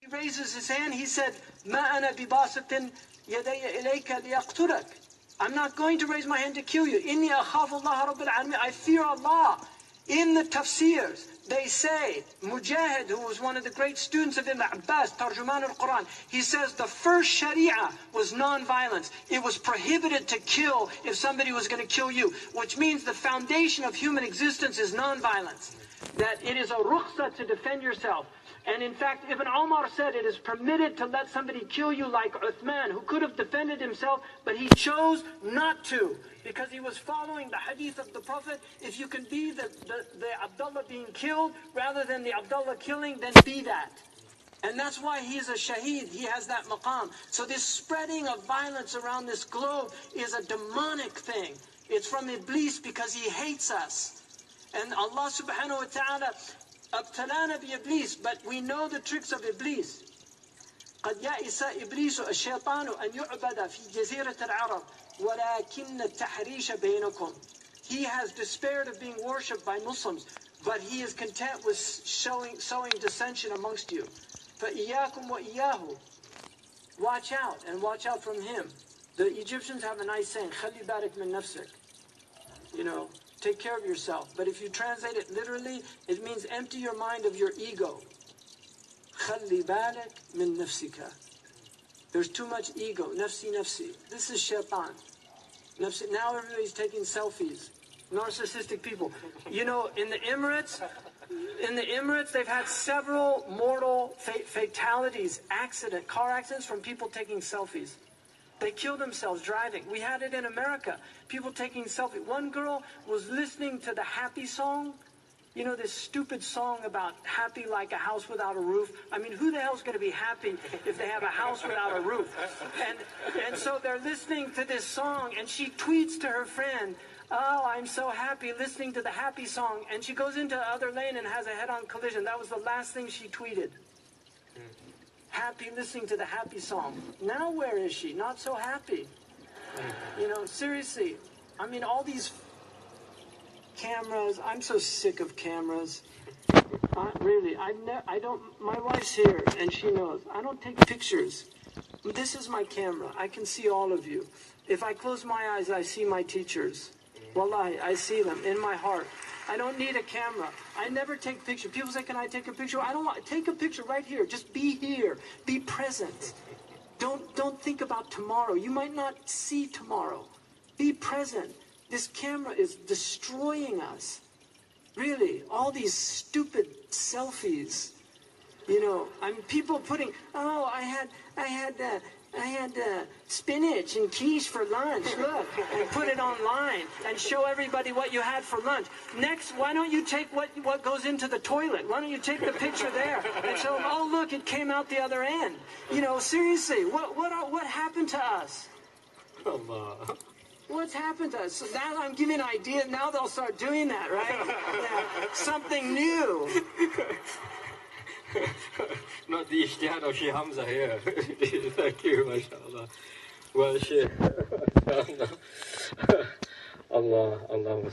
He raises his hand, he said, "Ma ana bibasitin yadayya ilayka liyaqtulak." I'm not going to raise my hand to kill you. Inni akhafu Allah Rabbil Alameen. I fear Allah. In the tafsirs, they say, Mujahid, who was one of the great students of Ibn Abbas, Tarjuman al-Quran, he says the first Sharia was non-violence. It was prohibited to kill if somebody was going to kill you, which means the foundation of human existence is non-violence. That it is a rukhsa to defend yourself. And in fact, Ibn Umar said it is permitted to let somebody kill you like Uthman, who could have defended himself, but he chose not to, because he was following the hadith of the Prophet. If you can be the Abdullah being killed, rather than the Abdullah killing, then be that. And that's why he's a shaheed, he has that maqam. So this spreading of violence around this globe is a demonic thing. It's from Iblis because he hates us. And Allah subhanahu wa ta'ala ابتلانا بإبليس, but we know the tricks of Iblis. قد يئس إبليس الشيطان أن يعبد في جزيرة العرب ولكن التحريش بينكم. He has despaired of being worshipped by Muslims, but he is content with sowing dissension amongst you. فإياكم وإياه. Watch out, and watch out from him. The Egyptians have a nice saying, خلي بالك من نفسك. You know, take care of yourself. But if you translate it literally, it means empty your mind of your ego. خلي بالك من نفسك. There's too much ego. Nafsi, nafsi. This is shaitan. Nafsi. Now everybody's taking selfies. Narcissistic people. You know, in the Emirates, they've had several mortal fatalities, car accidents from people taking selfies. They kill themselves driving. We had it in America. People taking selfies. One girl was listening to the Happy song. You know, this stupid song about happy like a house without a roof. I mean, who the hell's going to be happy if they have a house without a roof? And so they're listening to this song, and she tweets to her friend, "Oh, I'm so happy listening to the Happy song." And she goes into the other lane and has a head-on collision. That was the last thing she tweeted. Happy listening to the Happy song. Now where is she? Not so happy. You know, seriously. I mean, all these cameras. I'm so sick of cameras. Really, I don't. My wife's here and she knows. I don't take pictures. This is my camera. I can see all of you. If I close my eyes, I see my teachers. Wallahi, I see them in my heart. I don't need a camera. I never take pictures. People say, "Can I take a picture?" I don't want. Take a picture right here. Just be here. Be present. Don't think about tomorrow. You might not see tomorrow. Be present. This camera is destroying us. Really, all these stupid selfies. You know, I mean, people putting, "Oh, I had spinach and quiche for lunch, look," and put it online and show everybody what you had for lunch. Next, why don't you take what goes into the toilet? Why don't you take the picture there and show them, "Oh, look, it came out the other end." You know, seriously, what happened to us? What's happened to us? So now I'm giving ideas. Now they'll start doing that, right? Yeah, something new. Not the ijtihad of Shaykh Hamza here. Thank you, mashallah. Well, Shaykh. Allah.